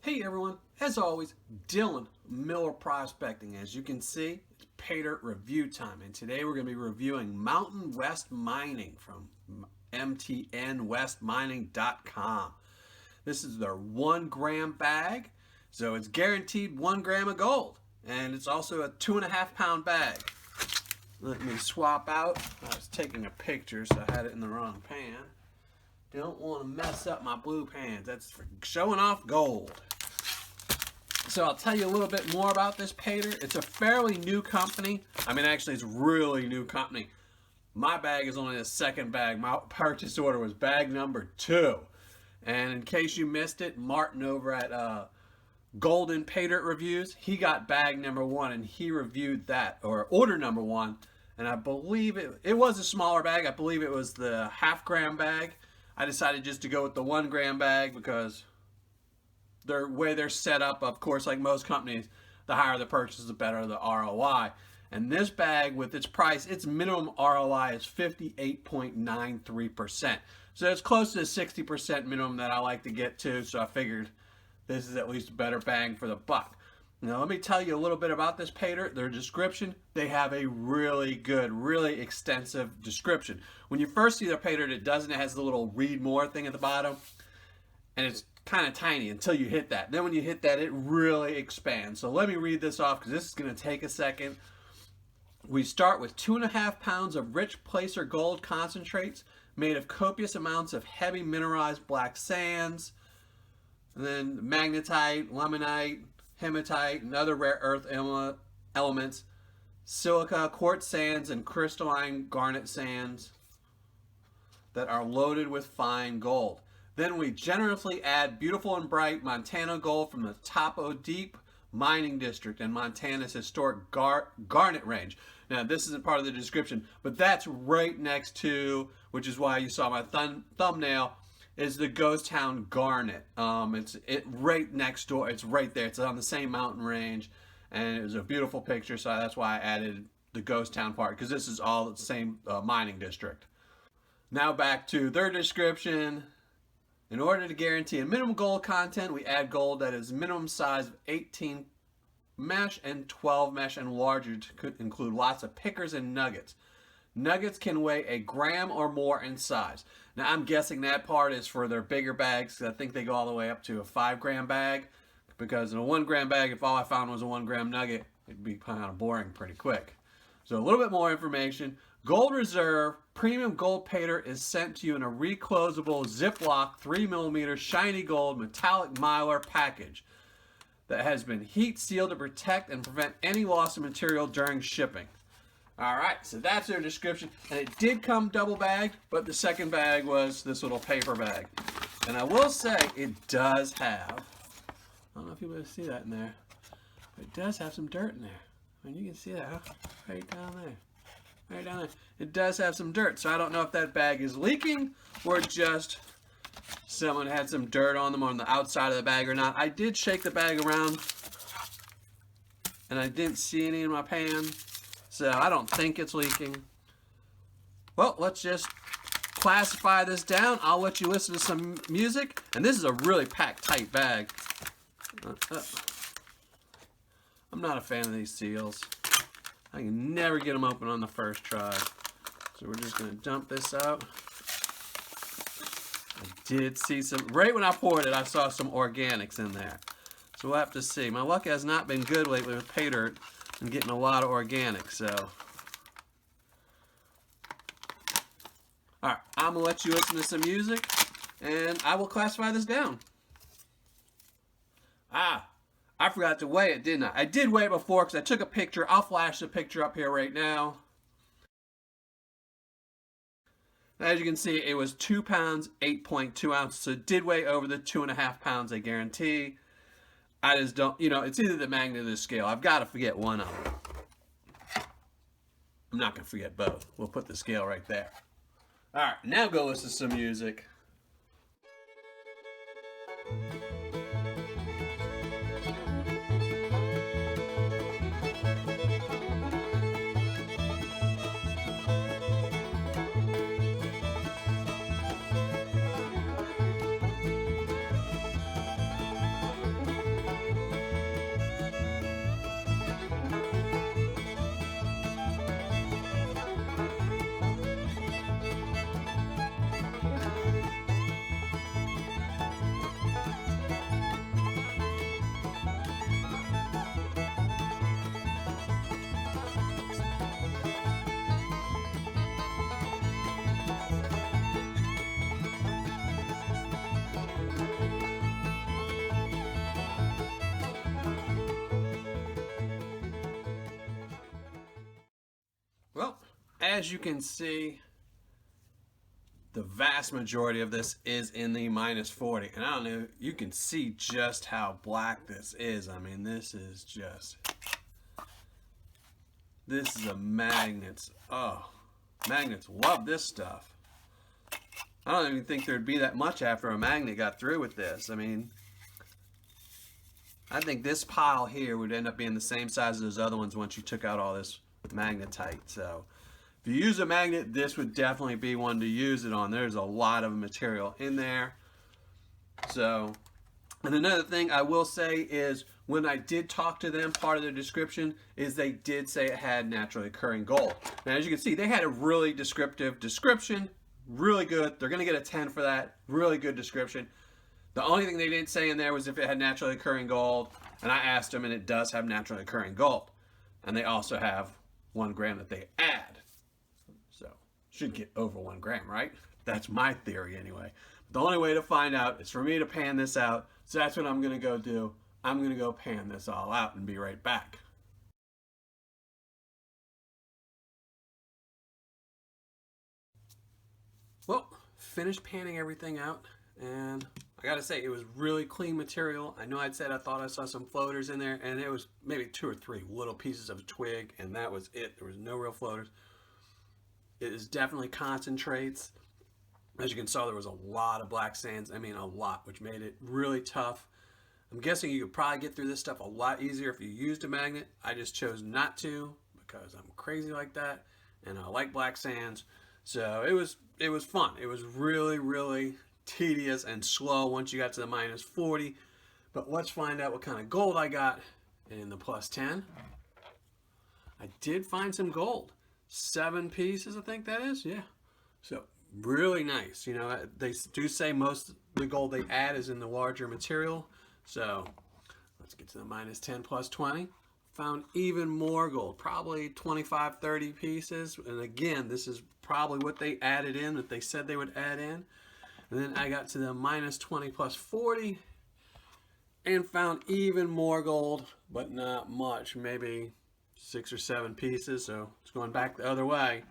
Hey everyone, as always, Dylan Miller Prospecting. As you can see, it's Paydirt review time, and today we're going to be reviewing Mountain West Mining from mtnwestmining.com. This is their 1 gram bag, so it's guaranteed 1 gram of gold, and it's also a 2.5 pound bag. Let me swap out. I was taking a picture, so I had it in the wrong pan. Don't want to mess up my blue pans. That's for showing off gold. So I'll tell you a little bit more about this Paydirt. It's a fairly new company. I mean, actually, it's a really new company. My bag is only the second bag. My purchase order was bag number 2. And in case you missed it, Martin over at Golden Paydirt Reviews, he got bag number 1 and he reviewed that, or order number 1. And I believe it was a smaller bag. I believe it was the 1/2 gram bag. I decided just to go with the 1 gram bag because the way they're set up, of course, like most companies, the higher the purchase, the better the ROI. And this bag, with its price, its minimum ROI is 58.93%. So it's close to the 60% minimum that I like to get to, so I figured this is at least a better bang for the buck. Now, let me tell you a little bit about this Paydirt. Their description, they have a really good, really extensive description. When you first see their Paydirt, it has the little read more thing at the bottom, and it's kind of tiny until you hit that. Then when you hit that, it really expands. So let me read this off because this is going to take a second. We start with 2.5 pounds of rich placer gold concentrates made of copious amounts of heavy mineralized black sands, and then magnetite, limonite, hematite, and other rare earth elements, silica, quartz sands, and crystalline garnet sands that are loaded with fine gold. Then we generously add beautiful and bright Montana gold from the Topo Deep mining district in Montana's historic Garnet Range. Now, this isn't part of the description, but that's right next to, which is why you saw my thumbnail, is the ghost town Garnet. It's right next door. It's right there. It's on the same mountain range, and it was a beautiful picture, so that's why I added the ghost town part, because this is all the same mining district. Now back to their description. In order to guarantee a minimum gold content, we add gold that is minimum size of 18 mesh and 12 mesh and larger to include lots of pickers and nuggets. Nuggets can weigh 1 gram or more in size. Now, I'm guessing that part is for their bigger bags. I think they go all the way up to a 5 gram bag, because in a 1 gram bag, if all I found was a 1 gram nugget, it'd be kind of boring pretty quick. So a little bit more information. Gold Reserve Premium Gold Paydirt is sent to you in a reclosable Ziploc 3mm shiny gold metallic mylar package that has been heat sealed to protect and prevent any loss of material during shipping. Alright, so that's their description. And it did come double bagged, but the second bag was this little paper bag. And I will say, it does have, I don't know if you want to see that in there, but it does have some dirt in there. And you can see that, huh? Right down there. Right down there. It does have some dirt, so I don't know if that bag is leaking or just someone had some dirt on them on the outside of the bag or not. I did shake the bag around, and I didn't see any in my pan. So I don't think it's leaking. Well, let's just classify this down. I'll let you listen to some music. And this is a really packed tight bag. I'm not a fan of these seals. I can never get them open on the first try. So we're just going to dump this out. I did see some, right when I poured it, I saw some organics in there. So we'll have to see. My luck has not been good lately with Paydirt. I'm getting a lot of organic, so. Alright, I'm going to let you listen to some music, and I will classify this down. I forgot to weigh it, didn't I? I did weigh it before because I took a picture. I'll flash the picture up here right now. As you can see, it was 2 pounds, 8.2 ounces, so it did weigh over the 2.5 pounds, I guarantee. I just don't, it's either the magnet or the scale. I've got to forget one of them. I'm not going to forget both. We'll put the scale right there. All right, now go listen to some music. as you can see, the vast majority of this is in the -40. And I don't know, you can see just how black this is. I mean, this is a magnets. Oh, magnets love this stuff. I don't even think there'd be that much after a magnet got through with this. I mean, I think this pile here would end up being the same size as those other ones once you took out all this magnetite. So if you use a magnet, this would definitely be one to use it on. There's a lot of material in there. So, and another thing I will say is when I did talk to them, part of their description is they did say it had naturally occurring gold. Now, as you can see, they had a really descriptive description, really good. They're going to get a 10 for that. Really good description. The only thing they didn't say in there was if it had naturally occurring gold, and I asked them, and it does have naturally occurring gold. And they also have 1 gram that they add. So, should get over 1 gram, right? That's my theory anyway. The only way to find out is for me to pan this out. So that's what I'm going to go do. I'm going to go pan this all out and be right back. Well, finished panning everything out, and I gotta say, it was really clean material. I know I'd said I thought I saw some floaters in there, and it was maybe 2 or 3 little pieces of twig, and that was it. There was no real floaters. It is definitely concentrates. As you can see, there was a lot of black sands. I mean, a lot, which made it really tough. I'm guessing you could probably get through this stuff a lot easier if you used a magnet. I just chose not to because I'm crazy like that, and I like black sands. So it was fun. It was really, really tedious and slow once you got to the -40. But let's find out what kind of gold I got in the +10. I did find some gold. 7 pieces, I think that is. Yeah. So really nice. You know, they do say most of the gold they add is in the larger material. So let's get to the -10 +20. Found even more gold, probably 25, 30 pieces. And again, this is probably what they added in, that they said they would add in. And then I got to the -20 +40 and found even more gold, but not much, maybe 6 or 7 pieces. So it's going back the other way.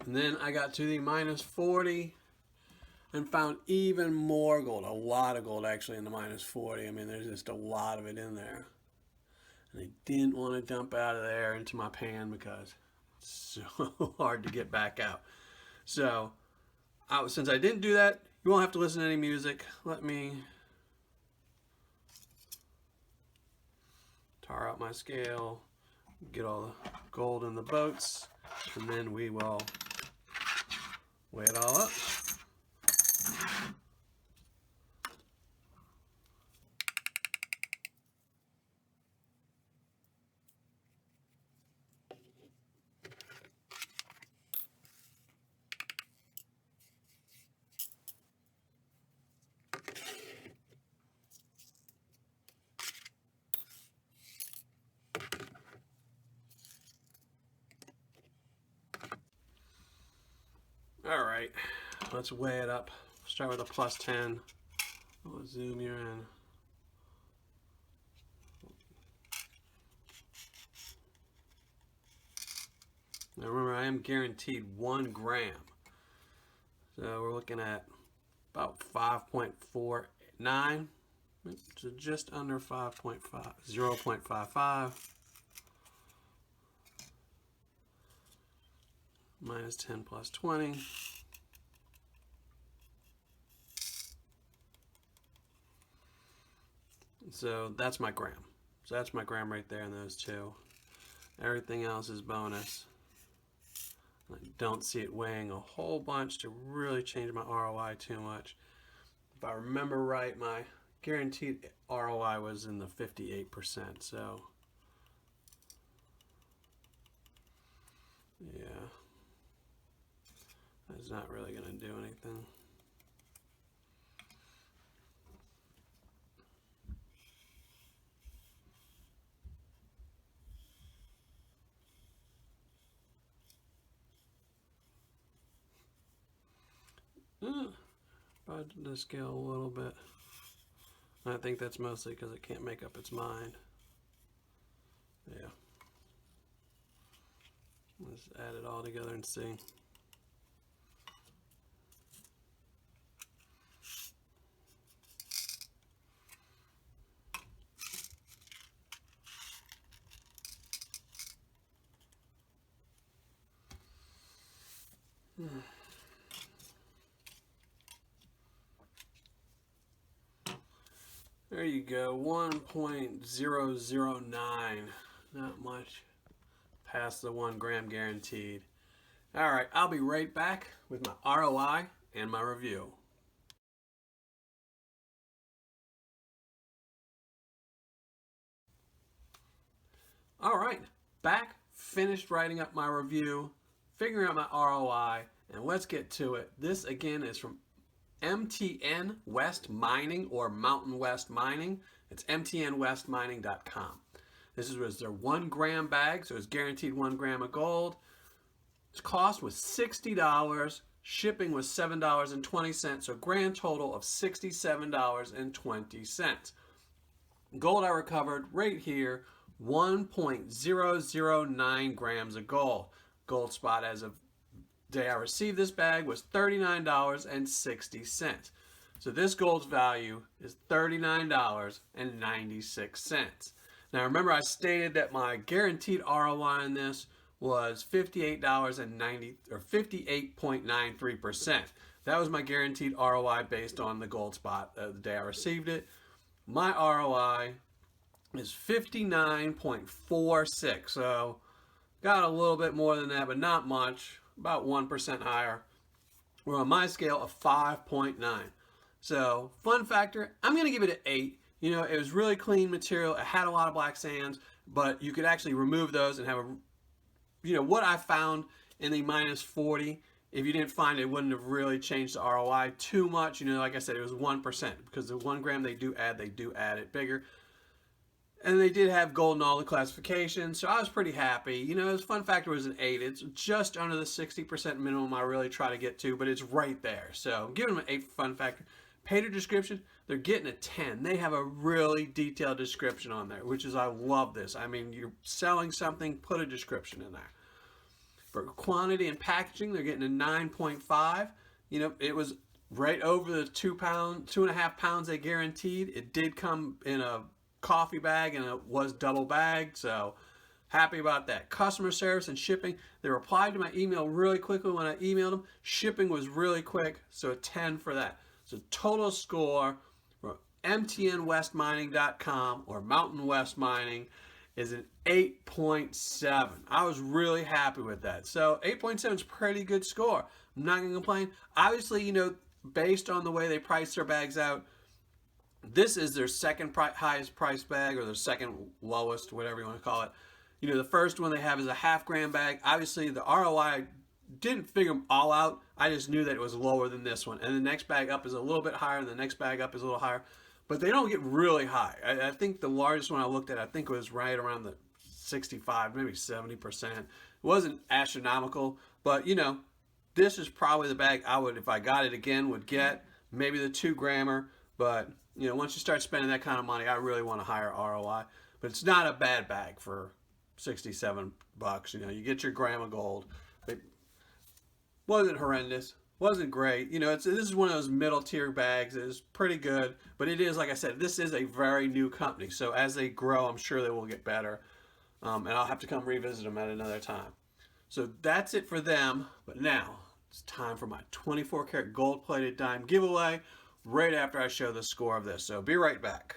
And then I got to the -40 and found even more gold, a lot of gold actually in the -40. I mean, there's just a lot of it in there. And I didn't want to dump out of there into my pan because it's so hard to get back out. So, since I didn't do that, you won't have to listen to any music. Let me tar out my scale, get all the gold in the boats, and then we will weigh it all up. All right, let's weigh it up. Start with a +10. I'll zoom you in. Now remember, I am guaranteed 1 gram. So we're looking at about 5.49. So just under 5.5, 0.55. -10 +20. So that's my gram. So that's my gram right there in those two. Everything else is bonus. I don't see it weighing a whole bunch to really change my ROI too much. If I remember right, my guaranteed ROI was in the 58%. So yeah. It's not really going to do anything. Bud the scale a little bit. I think that's mostly because it can't make up its mind. Yeah. Just add it all together and see. There you go, 1.009. Not much past the 1 gram guaranteed. All right, I'll be right back with my ROI and my review. All right, back, finished writing up my review, figuring out my ROI, and let's get to it. This again is from MTN West Mining or Mountain West Mining. It's mtnwestmining.com. This was their 1 gram bag, so it's guaranteed 1 gram of gold. Its cost was $60. Shipping was $7.20, so grand total of $67.20. Gold I recovered right here, 1.009 grams of gold. Gold spot as of day I received this bag was $39.60. So this gold's value is $39.96. Now remember I stated that my guaranteed ROI on this was $58.93%. That was my guaranteed ROI based on the gold spot the day I received it. My ROI is 59.46. So got a little bit more than that, but not much. About 1% higher. We're on my scale of 5.9. So fun factor, I'm going to give it an 8. You know, it was really clean material. It had a lot of black sands, but you could actually remove those and have a, you know, what I found in the -40, if you didn't find it, it wouldn't have really changed the ROI too much. You know, like I said, it was 1% because the 1 gram they do add it bigger. And they did have gold in all the classifications, so I was pretty happy. You know, his fun factor was an 8. It's just under the 60% minimum I really try to get to, but it's right there. So I'm giving them an 8 for fun factor. Paydirt description, they're getting a 10. They have a really detailed description on there, which is, I love this. I mean, you're selling something, put a description in there. For quantity and packaging, they're getting a 9.5. You know, it was right over the 2.5 pounds they guaranteed. It did come in a coffee bag and it was double bagged, so happy about that. Customer service and shipping, they replied to my email really quickly when I emailed them. Shipping was really quick, so a 10 for that. So total score for mtnwestmining.com or Mountain West Mining is an 8.7. I was really happy with that. So 8.7 is a pretty good score. I'm not going to complain. Obviously, you know, based on the way they price their bags out, this is their second highest price bag, or their second lowest, whatever you want to call it. You know, the first one they have is a half gram bag. Obviously, the ROI didn't figure them all out. I just knew that it was lower than this one. And the next bag up is a little bit higher, and the next bag up is a little higher. But they don't get really high. I think the largest one I looked at, I think it was right around the 65, maybe 70%. It wasn't astronomical, but, you know, this is probably the bag I would, if I got it again, would get. Maybe the 2 grammer, but you know, once you start spending that kind of money, I really want a higher ROI. But it's not a bad bag for $67. You know, you get your gram of gold. It wasn't horrendous. Wasn't great. You know, this is one of those middle tier bags. It's pretty good. But it is, like I said, this is a very new company. So as they grow, I'm sure they will get better. And I'll have to come revisit them at another time. So that's it for them. But now it's time for my 24 karat gold plated dime giveaway, right after I show the score of this. So be right back.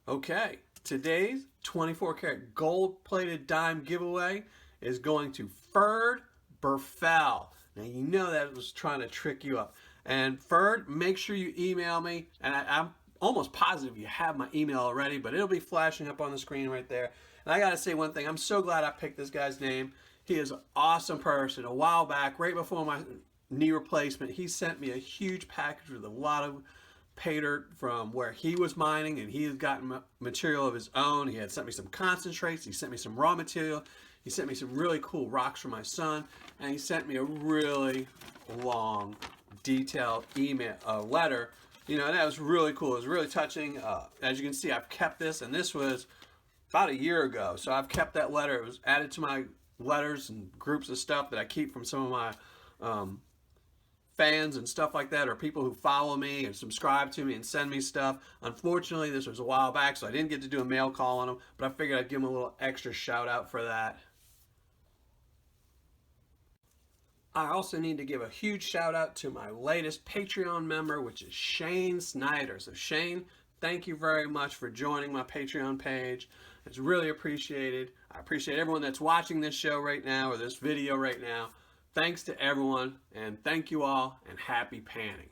Okay, today's 24 karat gold plated dime giveaway is going to Ferd Burfell. Now you know that was trying to trick you up. And Ferd, make sure you email me. And I'm almost positive you have my email already, but it'll be flashing up on the screen right there. And I gotta say one thing, I'm so glad I picked this guy's name. He is an awesome person. A while back, right before my knee replacement, he sent me a huge package with a lot of Paydirt from where he was mining, and he has gotten material of his own. He had sent me some concentrates, he sent me some raw material, he sent me some really cool rocks for my son, and he sent me a really long, detailed letter You know, and that was really cool. It was really touching. As you can see, I've kept this, and this was about a year ago. So I've kept that letter. It was added to my letters and groups of stuff that I keep from some of my fans and stuff like that, or people who follow me and subscribe to me and send me stuff. Unfortunately, this was a while back, so I didn't get to do a mail call on them, but I figured I'd give them a little extra shout out for that. I also need to give a huge shout out to my latest Patreon member, which is Shane Snyder. So Shane, thank you very much for joining my Patreon page. It's really appreciated. I appreciate everyone that's watching this show right now, or this video right now. Thanks to everyone, and thank you all, and happy panning.